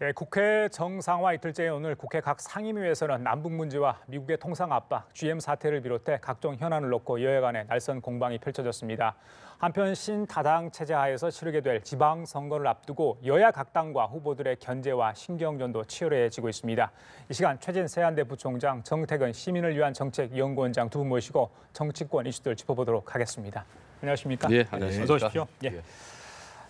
네, 국회 정상화 이틀째인 오늘 국회 각 상임위에서는 남북 문제와 미국의 통상 압박, GM 사태를 비롯해 각종 현안을 놓고 여야 간의 날선 공방이 펼쳐졌습니다. 한편 신다당 체제 하에서 치르게 될 지방선거를 앞두고 여야 각 당과 후보들의 견제와 신경전도 치열해지고 있습니다. 이 시간 최진 세한대 부총장, 정태근 시민을 위한 정책연구원장 두 분 모시고 정치권 이슈들 짚어보도록 하겠습니다. 안녕하십니까? 예, 안녕하십니까? 어서 오십시오. 예.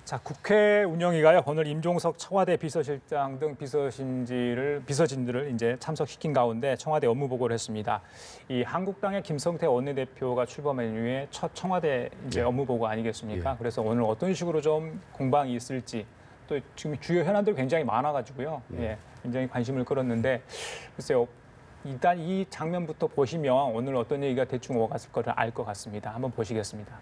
자, 국회 운영위가요, 오늘 임종석 청와대 비서실장 등 비서진들을 이제 참석시킨 가운데 청와대 업무 보고를 했습니다. 이 한국당의 김성태 원내대표가 출범한 이후에 첫 청와대 이제 업무 보고 아니겠습니까? 그래서 오늘 어떤 식으로 좀 공방이 있을지, 또 지금 주요 현안들 굉장히 많아가지고요, 굉장히 관심을 끌었는데 글쎄요. 일단 이 장면부터 보시면 오늘 어떤 얘기가 대충 오갔을 거를 알 것 같습니다. 한번 보시겠습니다.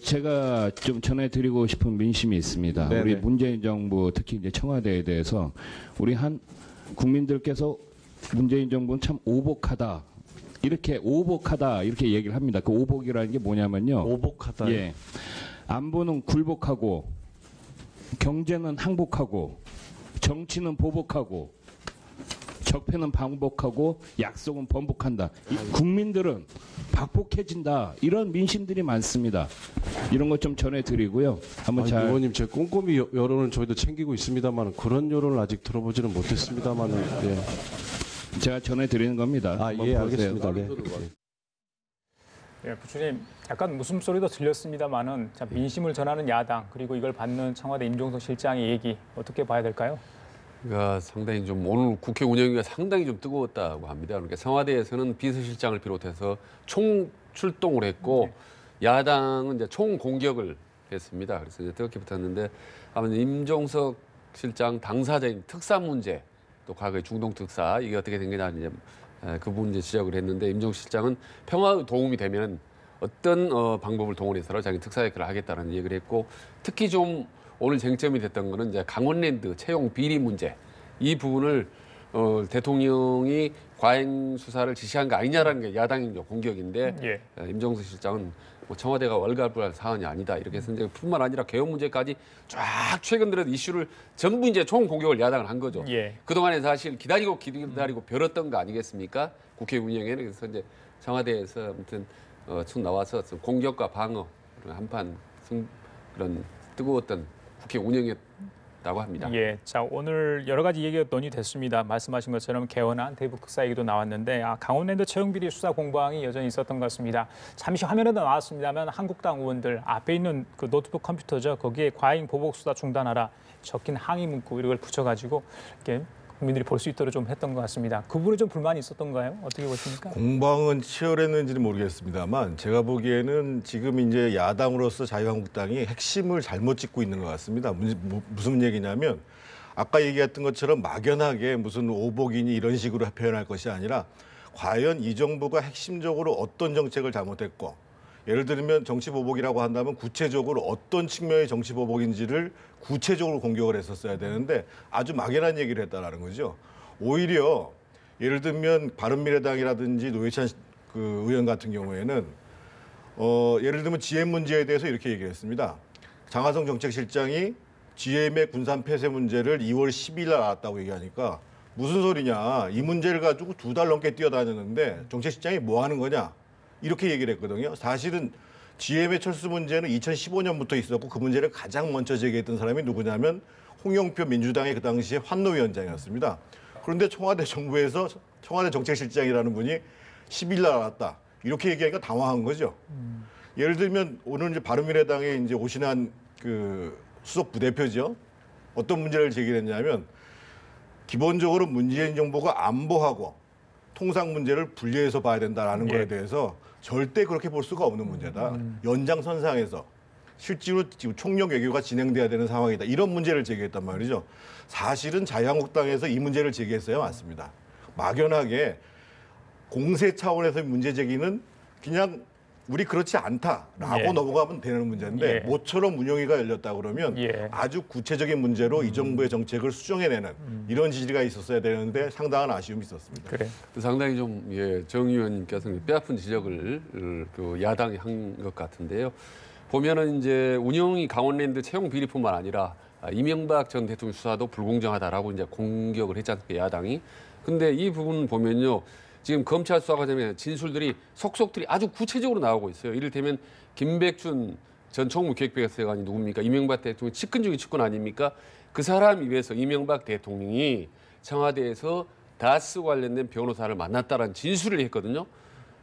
제가 좀 전해드리고 싶은 민심이 있습니다. 네네. 우리 문재인 정부, 특히 이제 청와대에 대해서 우리 한 국민들께서 문재인 정부는 참 오복하다. 이렇게 얘기를 합니다. 그 오복이라는 게 뭐냐면요. 오복하다. 예. 안보는 굴복하고, 경제는 항복하고, 정치는 보복하고, 적폐는 방복하고, 약속은 번복한다. 이 국민들은 박복해진다. 이런 민심들이 많습니다. 이런 것 좀 전해드리고요. 한번 잘. 의원님, 제 꼼꼼히 여론을 저희도 챙기고 있습니다만 그런 여론을 아직 들어보지는 못했습니다만. 예. 제가 전해드리는 겁니다. 예, 알겠습니다. 네. 예, 부총님, 약간 웃음소리도 들렸습니다만은 민심을 전하는 야당 그리고 이걸 받는 청와대 임종석 실장의 얘기 어떻게 봐야 될까요? 그러니까 상당히 좀 오늘 국회 운영위가 상당히 좀 뜨거웠다고 합니다. 그러니까 청와대에서는 비서실장을 비롯해서 총 출동을 했고 야당은 이제 총 공격을 했습니다. 그래서 이제 뜨겁게 붙었는데 아마 임종석 실장 당사자인 특사 문제, 또 과거의 중동 특사 이게 어떻게 된 거냐 이제 그 부분 이제 지적을 했는데 임종석 실장은 평화에 도움이 되면 어떤 방법을 동원해서라도 자기 특사 역할을 하겠다는 얘기를 했고 특히 좀 오늘 쟁점이 됐던 거는 이제 강원랜드 채용 비리 문제 이 부분을 대통령이 과잉 수사를 지시한 거 아니냐라는 게 야당의 공격인데 임종석 실장은 뭐 청와대가 월갈부할 사안이 아니다 이렇게 해서 이제 뿐만 아니라 개헌 문제까지 쫙 최근 들어 이슈를 전부 이제 총 공격을 야당을 한 거죠. 그동안에 사실 기다리고 벼렀던 거 아니겠습니까? 국회 운영에는 그래서 이제 청와대에서 아무튼 쭉 나와서 공격과 방어 한판 그런 뜨거웠던 국회 운영이었다고 합니다. 예, 자 오늘 여러 가지 얘기가 논의됐습니다. 말씀하신 것처럼 개헌안 대북 특사 얘기도 나왔는데 강원랜드 채용 비리 수사 공방이 여전히 있었던 것 같습니다. 잠시 화면에도 나왔습니다만 한국당 의원들 앞에 있는 그 노트북 컴퓨터죠. 거기에 과잉 보복 수사 중단하라 적힌 항의 문구 이걸 붙여가지고 이렇게 국민들이 볼 수 있도록 좀 했던 것 같습니다. 그 부분에 좀 불만이 있었던가요? 어떻게 보십니까? 공방은 치열했는지는 모르겠습니다만 제가 보기에는 지금 이제 야당으로서 자유한국당이 핵심을 잘못 짚고 있는 것 같습니다. 무슨 얘기냐면 아까 얘기했던 것처럼 막연하게 무슨 오복이니 이런 식으로 표현할 것이 아니라 과연 이 정부가 핵심적으로 어떤 정책을 잘못했고 예를 들면 정치보복이라고 한다면 구체적으로 어떤 측면의 정치보복인지를 구체적으로 공격을 했었어야 되는데 아주 막연한 얘기를 했다라는 거죠. 오히려 예를 들면 바른미래당이라든지 노회찬 그 의원 같은 경우에는 예를 들면 GM 문제에 대해서 이렇게 얘기를 했습니다. 장하성 정책실장이 GM의 군산 폐쇄 문제를 2월 10일 날 알았다고 얘기하니까 무슨 소리냐. 이 문제를 가지고 2달 넘게 뛰어다녔는데 정책실장이 뭐 하는 거냐. 이렇게 얘기를 했거든요. 사실은 GM의 철수 문제는 2015년부터 있었고 그 문제를 가장 먼저 제기했던 사람이 누구냐면 홍영표 민주당의 그 당시에 환노위원장이었습니다. 그런데 청와대 정부에서 청와대 정책실장이라는 분이 10일 날 알았다. 이렇게 얘기하니까 당황한 거죠. 예를 들면 오늘 이제 바른미래당에 이제 오신한 그 수석 부대표죠. 어떤 문제를 제기했냐면 기본적으로 문재인 정부가 안보하고 통상 문제를 분리해서 봐야 된다라는 거에 대해서 절대 그렇게 볼 수가 없는 문제다. 연장선상에서 실제로 지금 총력 외교가 진행돼야 되는 상황이다. 이런 문제를 제기했단 말이죠. 사실은 자유한국당에서 이 문제를 제기했어야 맞습니다. 막연하게 공세 차원에서의 문제 제기는 그냥 우리 그렇지 않다라고 넘어가면 되는 문제인데 모처럼 운영위가 열렸다 그러면 아주 구체적인 문제로 이 정부의 정책을 수정해내는 이런 지지가 있었어야 되는데 상당한 아쉬움이 있었습니다. 그래. 상당히 좀 정 의원님께서는 뼈아픈 지적을 그 야당이 한 것 같은데요. 보면은 이제 운영위 강원랜드 채용 비리뿐만 아니라 이명박 전 대통령 수사도 불공정하다라고 이제 공격을 했지 않습니까, 야당이. 근데 이 부분 보면요. 지금 검찰 수사 과정에 진술들이 속속들이 아주 구체적으로 나오고 있어요. 이를테면 김백준 전 총무기획비서관이 누굽니까? 이명박 대통령 측근 중에 측근 아닙니까? 그 사람 입에서 이명박 대통령이 청와대에서 다스 관련된 변호사를 만났다라는 진술을 했거든요.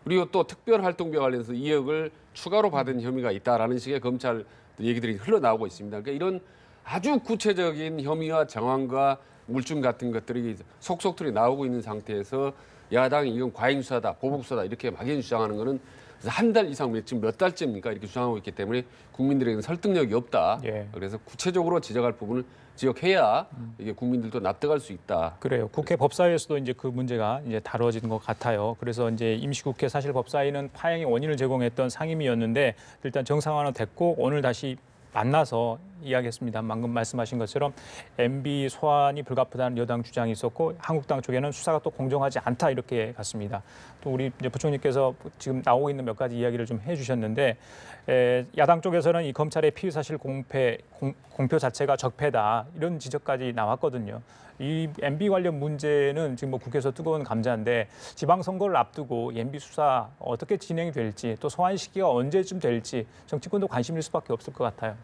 그리고 또 특별활동비 관련해서 2억을 추가로 받은 혐의가 있다라는 식의 검찰 얘기들이 흘러나오고 있습니다. 그러니까 이런 아주 구체적인 혐의와 정황과 물증 같은 것들이 속속들이 나오고 있는 상태에서 야당이 이건 과잉수사다, 보복수사다 이렇게 막연히 주장하는 거는 한 달 이상 지금 몇 달째입니까? 이렇게 주장하고 있기 때문에 국민들에게는 설득력이 없다. 예. 그래서 구체적으로 지적할 부분을 지적해야 이게 국민들도 납득할 수 있다. 그래요. 국회 법사위에서도 이제 그 문제가 이제 다뤄진 것 같아요. 그래서 이제 임시국회 사실 법사위는 파행의 원인을 제공했던 상임위였는데 일단 정상화는 됐고 오늘 다시 만나서 이야기했습니다. 방금 말씀하신 것처럼 MB 소환이 불가피하다는 여당 주장이 있었고 한국당 쪽에는 수사가 또 공정하지 않다 이렇게 갔습니다. 또 우리 이제 부총리께서 지금 나오고 있는 몇 가지 이야기를 좀 해주셨는데 야당 쪽에서는 이 검찰의 피의 사실 공표 자체가 적폐다 이런 지적까지 나왔거든요. 이 MB 관련 문제는 지금 뭐 국회에서 뜨거운 감자인데 지방선거를 앞두고 MB 수사 어떻게 진행이 될지 또 소환 시기가 언제쯤 될지 정치권도 관심일 수밖에 없을 것 같아요.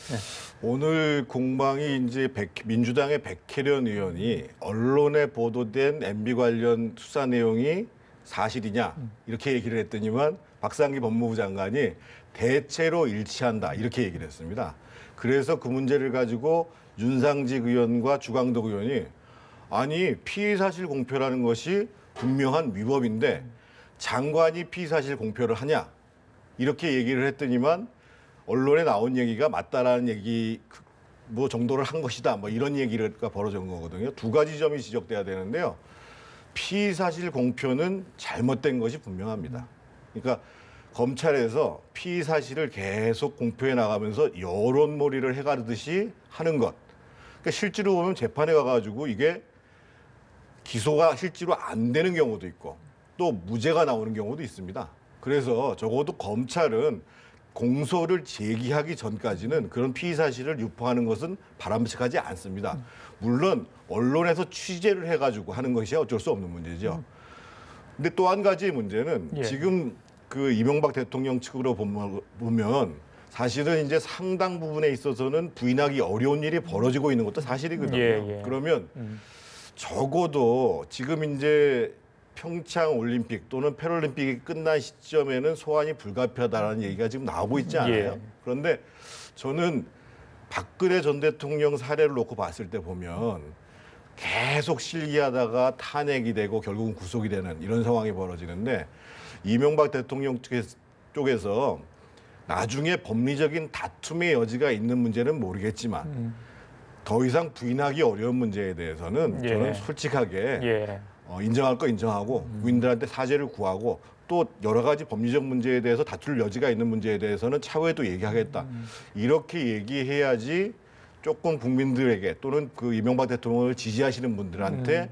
네. 오늘 공방이 이제 민주당의 백혜련 의원이 언론에 보도된 MB 관련 수사 내용이 사실이냐 이렇게 얘기를 했더니만 박상기 법무부 장관이 대체로 일치한다 이렇게 얘기를 했습니다. 그래서 그 문제를 가지고 윤상직 의원과 주광덕 의원이 아니 피의사실 공표라는 것이 분명한 위법인데 장관이 피의사실 공표를 하냐 이렇게 얘기를 했더니만 언론에 나온 얘기가 맞다라는 얘기 뭐 정도를 한 것이다 뭐 이런 얘기가 벌어진 거거든요. 두 가지 점이 지적돼야 되는데요. 피의사실 공표는 잘못된 것이 분명합니다. 그러니까 검찰에서 피의사실을 계속 공표해 나가면서 여론몰이를 해가듯이 하는 것. 그러니까 실제로 보면 재판에 가가지고 이게 기소가 실제로 안 되는 경우도 있고 또 무죄가 나오는 경우도 있습니다. 그래서 적어도 검찰은 공소를 제기하기 전까지는 그런 피의사실을 유포하는 것은 바람직하지 않습니다. 물론 언론에서 취재를 해가지고 하는 것이 어쩔 수 없는 문제죠. 근데 또 한 가지 문제는 지금 그 이명박 대통령 측으로 보면 사실은 이제 상당 부분에 있어서는 부인하기 어려운 일이 벌어지고 있는 것도 사실이거든요. 그러면 적어도 지금 이제 평창 올림픽 또는 패럴림픽이 끝난 시점에는 소환이 불가피하다라는 얘기가 지금 나오고 있지 않아요? 그런데 저는 박근혜 전 대통령 사례를 놓고 봤을 때 보면 계속 실기하다가 탄핵이 되고 결국은 구속이 되는 이런 상황이 벌어지는데 이명박 대통령 쪽에서 나중에 법리적인 다툼의 여지가 있는 문제는 모르겠지만 더 이상 부인하기 어려운 문제에 대해서는 저는 솔직하게 인정할 거 인정하고 국민들한테 사죄를 구하고 또 여러 가지 법리적 문제에 대해서 다툴 여지가 있는 문제에 대해서는 차후에도 얘기하겠다. 이렇게 얘기해야지 조금 국민들에게 또는 그 이명박 대통령을 지지하시는 분들한테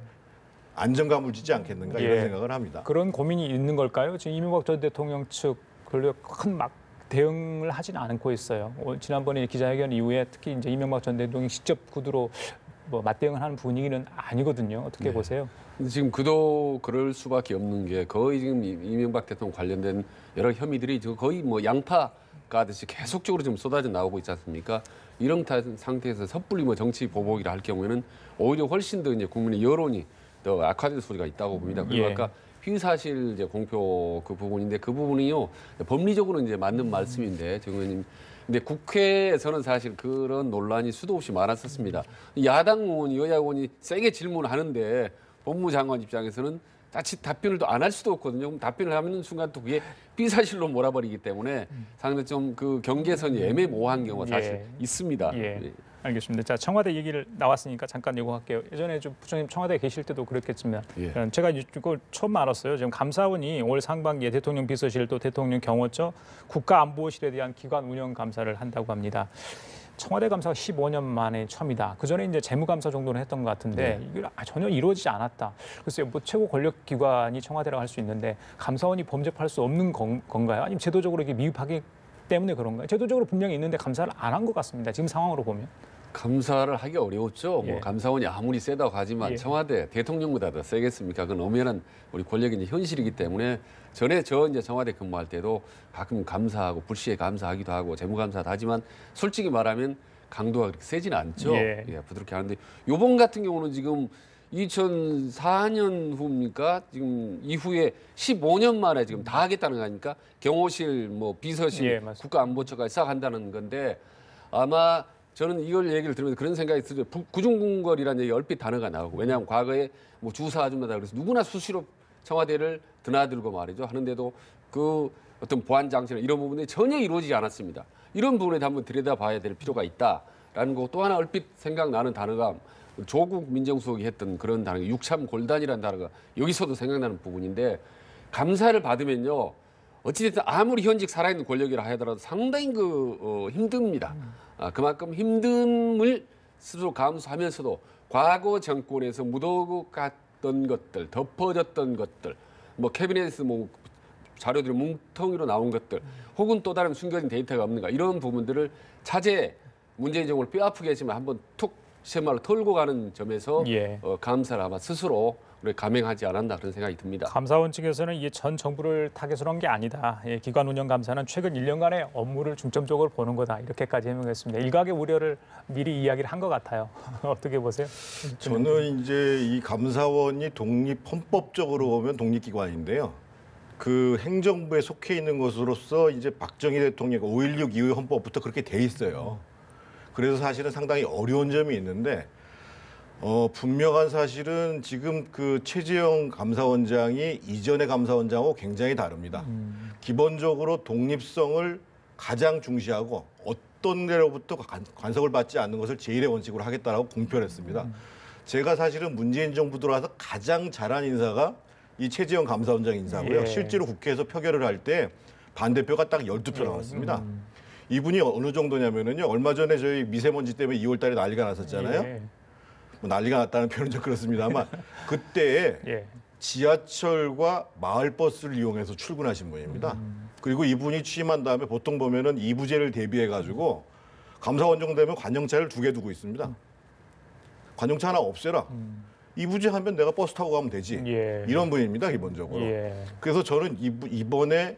안정감을 주지 않겠는가 이런 생각을 합니다. 그런 고민이 있는 걸까요? 지금 이명박 전 대통령 측 큰 막 대응을 하지는 않고 있어요. 지난번에 기자회견 이후에 특히 이제 이명박 전 대통령이 직접 구두로 뭐 맞대응을 하는 분위기는 아니거든요. 어떻게 보세요? 지금 그도 그럴 수밖에 없는 게 거의 지금 이명박 대통령 관련된 여러 혐의들이 거의 뭐 양파 가듯이 계속적으로 지금 쏟아져 나오고 있지 않습니까? 이런 상태에서 섣불리 뭐 정치 보복이라 할 경우에는 오히려 훨씬 더 이제 국민의 여론이 더 악화될 소리가 있다고 봅니다. 그리고 아까 피의사실 이제 공표 그 부분인데 그 부분이요 법리적으로 이제 맞는 말씀인데 정 의원님. 근데 국회에서는 사실 그런 논란이 수도 없이 많았었습니다. 야당 의원이 여야 의원이 세게 질문하는데 법무부 장관 입장에서는 자칫 답변을 또 안 할 수도 없거든요. 그럼 답변을 하는 순간 또 그게 피사실로 몰아버리기 때문에 상당히 좀 그 경계선이 애매모호한 경우가 사실 있습니다. 알겠습니다. 자, 청와대 얘기를 나왔으니까 잠깐 요구할게요. 예전에 좀 부총님 청와대에 계실 때도 그랬겠지만 제가 이걸 처음 알았어요. 지금 감사원이 올 상반기에 대통령 비서실 또 대통령 경호처 국가안보실에 대한 기관 운영 감사를 한다고 합니다. 청와대 감사가 15년 만에 처음이다. 그 전에 이제 재무감사 정도는 했던 것 같은데 이게 전혀 이루어지지 않았다. 글쎄요, 뭐 최고 권력 기관이 청와대라고 할 수 있는데 감사원이 범접할 수 없는 건가요? 아니면 제도적으로 이게 미흡하기 때문에 그런가요? 제도적으로 분명히 있는데 감사를 안 한 것 같습니다. 지금 상황으로 보면. 감사를 하기 어려웠죠. 예. 뭐 감사원이 아무리 세다고 하지만 예. 청와대 대통령보다 더 세겠습니까? 그건 엄연한 우리 권력의 이제 현실이기 때문에 전에 이제 청와대 근무할 때도 가끔 감사하고 불시에 감사하기도 하고 재무감사도 하지만 솔직히 말하면 강도가 그렇게 세지는 않죠. 예. 예, 부드럽게 하는데 요번 같은 경우는 지금 2004년 후입니까? 지금 이후에 15년 만에 지금 다 하겠다는 거 아닙니까? 경호실, 뭐 비서실, 예, 맞습니다. 국가안보처까지 시작한다는 건데 아마 저는 이걸 얘기를 들으면서 그런 생각이 들어요. 구중궁궐이라는 얘기 얼핏 단어가 나오고 왜냐하면 과거에 뭐 주사 아줌마다 그래서 누구나 수시로 청와대를 드나들고 말이죠 하는데도 그 어떤 보안 장치나 이런 부분이 전혀 이루어지지 않았습니다. 이런 부분에 한번 들여다봐야 될 필요가 있다라는 거 또 하나 얼핏 생각나는 단어가 조국 민정수석이 했던 그런 단어가 육참골단이라는 단어가 여기서도 생각나는 부분인데 감사를 받으면요 어찌됐든 아무리 현직 살아있는 권력이라 하더라도 상당히 힘듭니다. 그만큼 힘듦을 스스로 감수하면서도 과거 정권에서 묻어갔던 것들, 덮어졌던 것들, 뭐 캐비넷에서 뭐 자료들이 뭉텅이로 나온 것들, 혹은 또 다른 숨겨진 데이터가 없는가 이런 부분들을 차제 문재인 정부를 뼈아프게 했지만 한번 툭 시말로 털고 가는 점에서 예. 감사를 아마 스스로 우리 감행하지 않았나 그런 생각이 듭니다. 감사원 측에서는 이게 전 정부를 타겟으로 한 게 아니다. 예, 기관 운영 감사는 최근 1년간의 업무를 중점적으로 보는 거다. 이렇게까지 해명했습니다. 일각의 우려를 미리 이야기를 한 것 같아요. 어떻게 보세요? 저는 이제 이 감사원이 헌법적으로 보면 독립기관인데요. 그 행정부에 속해 있는 것으로서 이제 박정희 대통령 5.16 이후 헌법부터 그렇게 돼 있어요. 그래서 사실은 상당히 어려운 점이 있는데 분명한 사실은 지금 그 최재형 감사원장이 이전의 감사원장하고 굉장히 다릅니다. 기본적으로 독립성을 가장 중시하고 어떤 데로부터 간섭을 받지 않는 것을 제일의 원칙으로 하겠다라고 공표를 했습니다. 제가 사실은 문재인 정부 들어와서 가장 잘한 인사가 이 최재형 감사원장 인사고요. 예. 실제로 국회에서 표결을 할 때 반대표가 딱 12표 나왔습니다. 이분이 어느 정도냐면은요. 얼마 전에 저희 미세먼지 때문에 2월 달에 난리가 났었잖아요. 예. 뭐 난리가 났다는 표현은 좀 그렇습니다만 그때에 예. 지하철과 마을버스를 이용해서 출근하신 분입니다. 그리고 이분이 취임한 다음에 보통 보면은 이부제를 대비해 가지고 감사원장 되면 관용차를 2개 두고 있습니다. 관용차 하나 없애라. 이부제 하면 내가 버스 타고 가면 되지. 예. 이런 분입니다, 기본적으로. 예. 그래서 저는 이번에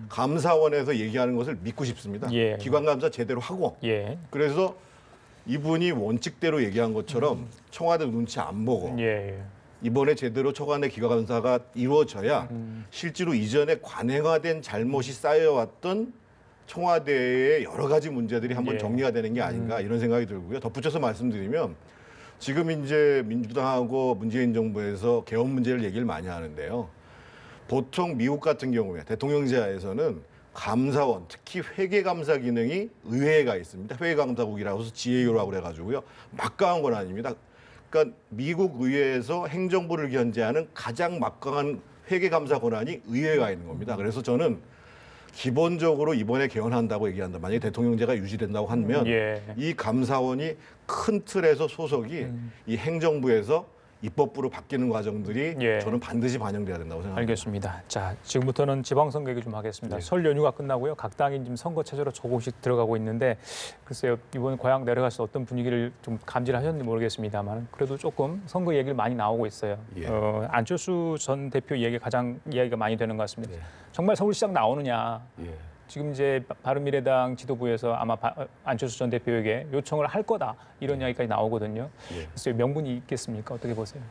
감사원에서 얘기하는 것을 믿고 싶습니다. 예. 기관 감사 제대로 하고. 예. 그래서 이분이 원칙대로 얘기한 것처럼 청와대 눈치 안 보고 예. 이번에 제대로 청와대 기관감사가 이루어져야 실제로 이전에 관행화된 잘못이 쌓여왔던 청와대의 여러 가지 문제들이 한번 예. 정리가 되는 게 아닌가 이런 생각이 들고요. 덧붙여서 말씀드리면 지금 이제 민주당하고 문재인 정부에서 개헌 문제를 얘기를 많이 하는데요. 보통 미국 같은 경우에 대통령제하에서는 감사원, 특히 회계감사 기능이 의회에 가 있습니다. 회계감사국이라고 해서 GAO라고 그래가지고요. 막강한 건 아닙니다. 그러니까 미국 의회에서 행정부를 견제하는 가장 막강한 회계감사 권한이 의회에 가 있는 겁니다. 그래서 저는 기본적으로 이번에 개헌한다고 얘기한다. 만약에 대통령제가 유지된다고 하면 예. 이 감사원이 큰 틀에서 소속이 이 행정부에서 입법부로 바뀌는 과정들이 예. 저는 반드시 반영돼야 된다고 생각합니다. 알겠습니다. 자, 지금부터는 지방선거 얘기 좀 하겠습니다. 설 연휴가 끝나고요. 각 당이 지금 선거 체제로 조금씩 들어가고 있는데 글쎄요. 이번 고향 내려가서 어떤 분위기를 좀 감지하셨는지 모르겠습니다만 그래도 조금 선거 얘기를 많이 나오고 있어요. 예. 안철수 전 대표 얘기 가장 이야기가 많이 되는 것 같습니다. 정말 서울시장 나오느냐. 예. 지금 이제 바른미래당 지도부에서 아마 안철수 전 대표에게 요청을 할 거다 이런 이야기까지 나오거든요. 예. 글쎄요. 명분이 있겠습니까? 어떻게 보세요?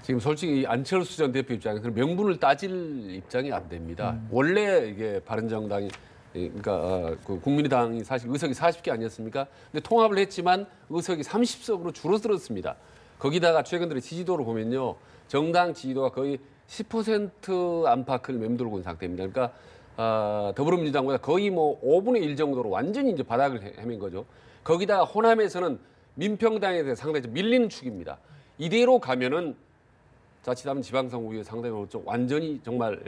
지금 솔직히 안철수 전 대표 입장에서는 명분을 따질 입장이 안 됩니다. 원래 이게 바른정당이 그러니까 그 국민의당이 사실 의석이 40개 아니었습니까? 근데 통합을 했지만 의석이 30석으로 줄어들었습니다. 거기다가 최근 들어 지지도를 보면요. 정당 지지도가 거의 10% 안팎을 맴돌고 있는 상태입니다. 그러니까 더불어민주당보다 거의 뭐 5분의 1 정도로 완전히 이제 바닥을 헤맨 거죠. 거기다가 호남에서는 민평당에 대해 상당히 좀 밀리는 축입니다. 이대로 가면은 자칫하면 지방선거에 상당히 좀 완전히 정말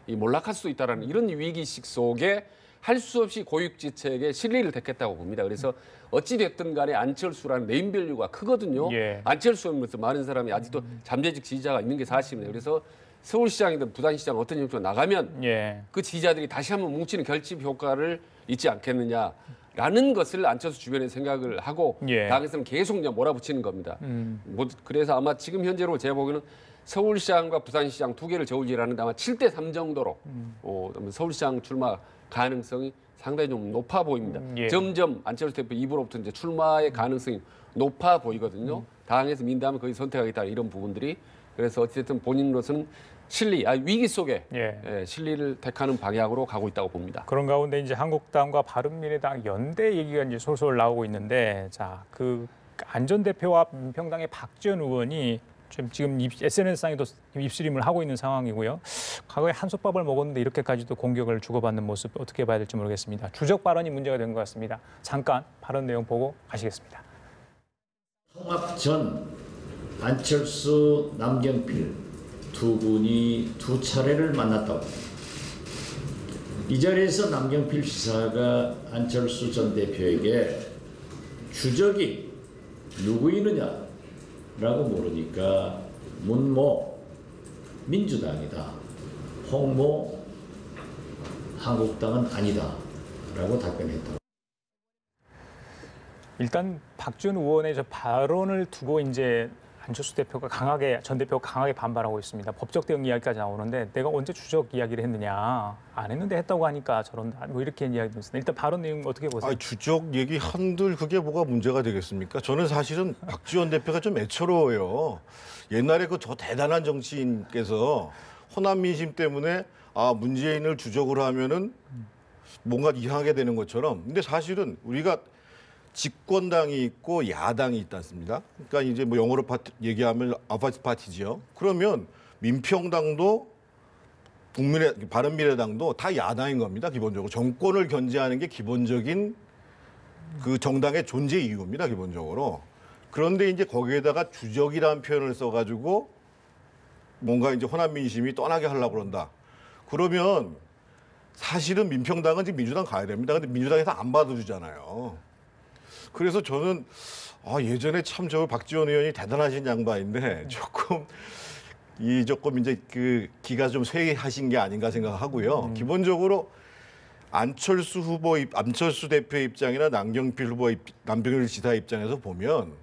이 몰락할 수도 있다라는 이런 위기식 속에 할 수 없이 고육지책에 실리를 택했다고 봅니다. 그래서 어찌 됐든 간에 안철수라는 네임밸류가 크거든요. 예. 안철수면서 많은 사람이 아직도 잠재적 지지자가 있는 게 사실입니다. 그래서 서울시장이든 부산시장 어떤 형태로 나가면 예. 그 지지자들이 다시 한번 뭉치는 결집 효과를 잊지 않겠느냐. 라는 것을 안철수 주변에 생각을 하고 예. 당에서는 계속 그냥 몰아붙이는 겁니다. 그래서 아마 지금 현재로 제가 보기에는 서울시장과 부산시장 두 개를 저울질하는데 아마 7대3 정도로 서울시장 출마 가능성이 상당히 좀 높아 보입니다. 예. 점점 안철수 대표 입으로부터 이제 출마의 가능성이 높아 보이거든요. 당에서 민다면 거의 선택하겠다 이런 부분들이. 그래서 어쨌든 본인으로서는 실리, 위기 속에 실리를 택하는 방향으로 가고 있다고 봅니다. 그런 가운데 이제 한국당과 바른미래당 연대 얘기가 이제 솔솔 나오고 있는데, 자, 그 안전 대표와 민평당의 박지원 의원이 지금 SNS상에도 입술임을 하고 있는 상황이고요. 과거에 한솥밥을 먹었는데 이렇게까지도 공격을 주고받는 모습 어떻게 봐야 될지 모르겠습니다. 주적 발언이 문제가 된 것 같습니다. 잠깐 발언 내용 보고 가시겠습니다. 통합 전 안철수, 남경필 두 분이 두 차례를 만났다고. 이 자리에서 남경필 지사가 안철수 전 대표에게 주적이 누구이느냐라고 물으니까 문모 민주당이다, 홍모 한국당은 아니다라고 답변했다고. 일단 박지원 의원의 저 발언을 두고 이제 안철수 대표가 전 대표가 강하게 반발하고 있습니다. 법적 대응 이야기까지 나오는데 내가 언제 주적 이야기를 했느냐, 안 했는데 했다고 하니까 저런다, 뭐 이렇게 이야기도 있습니다. 일단 발언 내용 어떻게 보세요? 주적 얘기 한들 그게 뭐가 문제가 되겠습니까? 저는 사실은 박지원 대표가 좀 애처로워요. 옛날에 그 저 대단한 정치인께서 호남 민심 때문에 문재인을 주적으로 하면은 뭔가 이상하게 되는 것처럼. 근데 사실은 우리가 집권당이 있고 야당이 있지 않습니까? 그러니까 이제 뭐 영어로 얘기하면 아파트 파티죠. 그러면 민평당도 바른미래당도 다 야당인 겁니다. 기본적으로 정권을 견제하는 게 기본적인 그 정당의 존재 이유입니다. 기본적으로. 그런데 이제 거기에다가 주적이라는 표현을 써가지고 뭔가 이제 호남 민심이 떠나게 하려고 그런다. 그러면 사실은 민평당은 지금 민주당 가야 됩니다. 근데 민주당에서 안 받아주잖아요. 그래서 저는 예전에 참 저 박지원 의원이 대단하신 양반인데 조금 이제 그 기가 좀 쇠하신 게 아닌가 생각하고요. 기본적으로 안철수 대표 입장이나 남경필 지사 입장에서 보면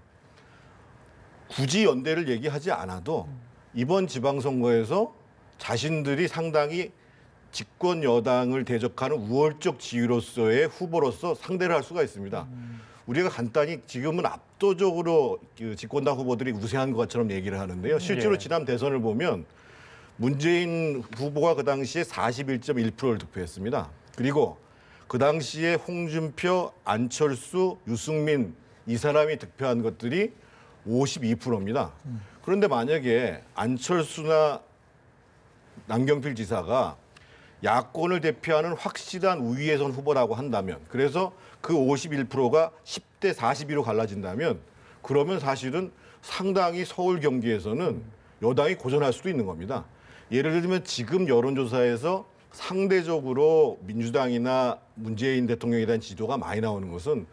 굳이 연대를 얘기하지 않아도 이번 지방선거에서 자신들이 상당히 집권 여당을 대적하는 우월적 지위로서의 후보로서 상대를 할 수가 있습니다. 우리가 간단히 지금은 압도적으로 그 집권당 후보들이 우세한 것처럼 얘기를 하는데요. 실제로 지난 대선을 보면 문재인 후보가 그 당시에 41.1%를 득표했습니다. 그리고 그 당시에 홍준표, 안철수, 유승민 이 사람이 득표한 것들이 52%입니다. 그런데 만약에 안철수나 남경필 지사가 야권을 대표하는 확실한 우위에 선 후보라고 한다면, 그래서 그 51%가 10대 42로 갈라진다면, 그러면 사실은 상당히 서울 경기에서는 여당이 고전할 수도 있는 겁니다. 예를 들면 지금 여론조사에서 상대적으로 민주당이나 문재인 대통령에 대한 지도가 많이 나오는 것은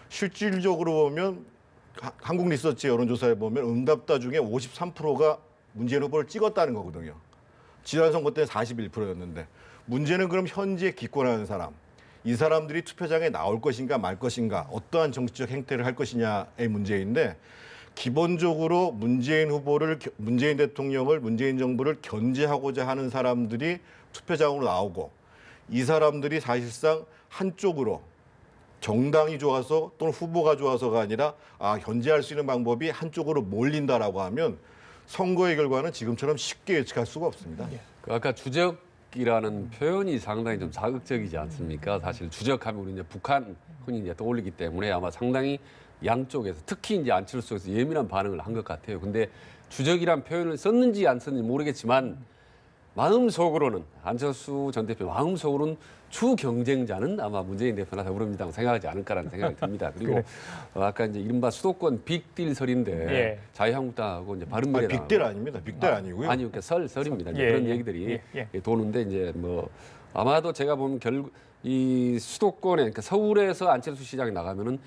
실질적으로 보면 한국 리서치 여론조사에 보면 응답자 중에 53%가 문재인 후보를 찍었다는 거거든요. 지난 선거 때는 41%였는데 문제는 그럼 현재 기권하는 사람, 이 사람들이 투표장에 나올 것인가 말 것인가, 어떠한 정치적 행태를 할 것이냐의 문제인데, 기본적으로 문재인 대통령을, 문재인 정부를 견제하고자 하는 사람들이 투표장으로 나오고, 이 사람들이 사실상 한쪽으로 정당이 좋아서 또는 후보가 좋아서가 아니라 견제할 수 있는 방법이 한쪽으로 몰린다라고 하면 선거의 결과는 지금처럼 쉽게 예측할 수가 없습니다. 아까 주적이라는 표현이 상당히 좀 자극적이지 않습니까? 사실 주적하면 우리 이제 북한 흔히 이제 떠올리기 때문에 아마 상당히 양쪽에서 특히 이제 안철수에서 예민한 반응을 한 것 같아요. 근데 주적이란 표현을 썼는지 안 썼는지 모르겠지만 마음속으로는 안철수 전 대표 마음속으로는 주 경쟁자는 아마 문재인 대표나 더불어민주당 생각하지 않을까라는 생각이 듭니다. 그리고 아까 이제 이른바 수도권 빅딜설인데 자유한국당하고 이제 바른미래당 빅딜 아닙니다. 빅딜 아니고요. 아니요, 그러니까 설입니다. 그런 얘기들이 도는데 이제 뭐 아마도 제가 보면 결국 이 수도권에 그러니까 서울에서 안철수 시장이 나가면은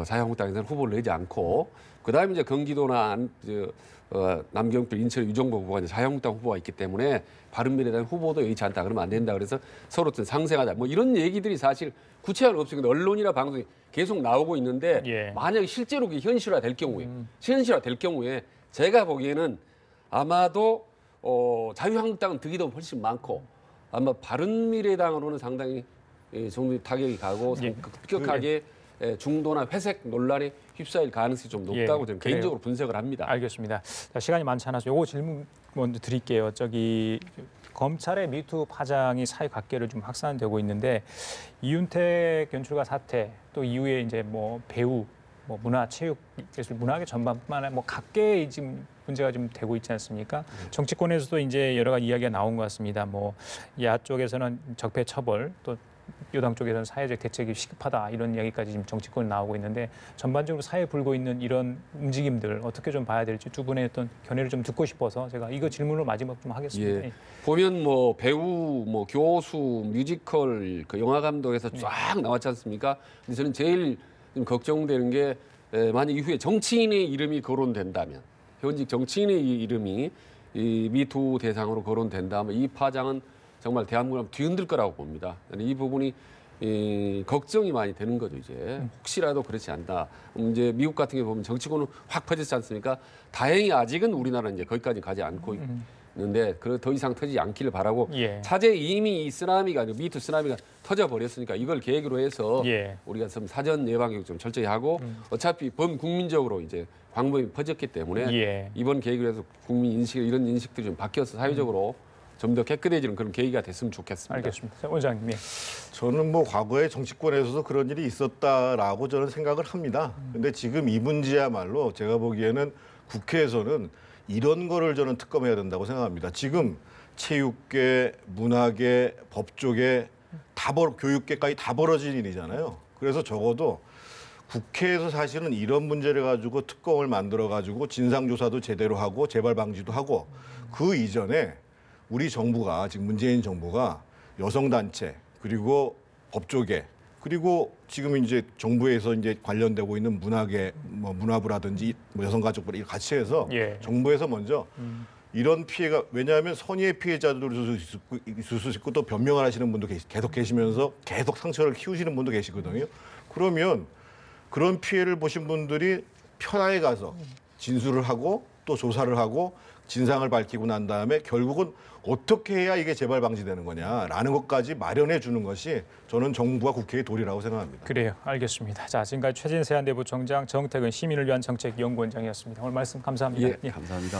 자유한국당에서는 후보를 내지 않고 그다음에 이제 경기도나 남경필, 인천 유정보 후보가 이제 자유한국당 후보가 있기 때문에 바른미래당 후보도 여의치 않다 그러면 안 된다. 그래서 서로 좀 상생하자. 뭐 이런 얘기들이 사실 구체화는 없어요. 근데 언론이나 방송이 계속 나오고 있는데 예. 만약에 실제로 그게 현실화될 경우에 제가 보기에는 아마도 자유한국당은 득이 더 훨씬 많고 아마 바른미래당으로는 상당히 정도 타격이 가고 예. 급격하게 중도나 회색 논란에 휩싸일 가능성이 좀 높다고 예, 저는 그래요. 개인적으로 분석을 합니다. 알겠습니다. 자, 시간이 많지 않아서 요거 질문 먼저 드릴게요. 저기 검찰의 미투 파장이 사회 각계를 좀 확산되고 있는데 이윤택 견출가 사태 또 이후에 이제 뭐 배우, 뭐 문화, 체육, 예술, 문화계 전반뿐만 아니라 뭐 각계의 지금 문제가 좀 되고 있지 않습니까? 정치권에서도 이제 여러 가지 이야기가 나온 것 같습니다. 뭐 야 쪽에서는 적폐 처벌 또 여당 쪽에서는 사회적 대책이 시급하다 이런 이야기까지 지금 정치권에 나오고 있는데 전반적으로 사회에 불고 있는 이런 움직임들 어떻게 좀 봐야 될지 두 분의 어떤 견해를 좀 듣고 싶어서 제가 이거 질문을 마지막 좀 하겠습니다. 예. 보면 뭐 배우, 뭐 교수, 뮤지컬, 그 영화 감독에서 쫙 나왔지 않습니까? 근데 저는 제일 좀 걱정되는 게 만약 이후에 정치인의 이름이 거론된다면 현직 정치인의 이름이 이 미투 대상으로 거론된다면 이 파장은 정말 대한민국을 뒤흔들 거라고 봅니다. 이 부분이 걱정이 많이 되는 거죠 이제. 혹시라도 그렇지 않다. 이제 미국 같은 경우 보면 정치권은 확 퍼졌지 않습니까? 다행히 아직은 우리나라는 이제 거기까지 가지 않고 있는데 더 이상 터지지 않기를 바라고. 예. 차제에 이미 이 쓰나미가 미투 쓰나미가 터져 버렸으니까 이걸 계기로 해서 예. 우리가 좀 사전 예방 교육 좀 철저히 하고 어차피 범국민적으로 이제 광범위 퍼졌기 때문에 예. 이번 계기로 해서 국민 인식 이런 인식들이 좀 바뀌어서 사회적으로 좀 더 깨끗해지는 그런 계기가 됐으면 좋겠습니다. 알겠습니다. 자, 원장님. 예. 저는 뭐 과거에 정치권에서도 그런 일이 있었다라고 저는 생각을 합니다. 근데 지금 이 문제야말로 제가 보기에는 국회에서는 이런 거를 저는 특검해야 된다고 생각합니다. 지금 체육계, 문화계, 법조계, 교육계까지 다 벌어진 일이잖아요. 그래서 적어도 국회에서 사실은 이런 문제를 가지고 특검을 만들어 가지고 진상조사도 제대로 하고 재발 방지도 하고 그 이전에 우리 정부가 지금 문재인 정부가 여성단체 그리고 법조계 그리고 지금 이제 정부에서 이제 관련되고 있는 문화계 뭐 문화부라든지 뭐 여성가족부 같이 해서 예. 정부에서 먼저 이런 피해가 왜냐하면 선의의 피해자들도 있을 수 있고 또 변명을 하시는 분도 계속 계시면서 계속 상처를 키우시는 분도 계시거든요. 그러면 그런 피해를 보신 분들이 편하게 가서 진술을 하고 또 조사를 하고 진상을 밝히고 난 다음에 결국은 어떻게 해야 이게 재발 방지되는 거냐라는 것까지 마련해 주는 것이 저는 정부와 국회의 도리라고 생각합니다. 그래요. 알겠습니다. 자, 지금까지 최진세 한대부총장, 정태근 시민을 위한 정책연구원장이었습니다. 오늘 말씀 감사합니다. 예, 감사합니다.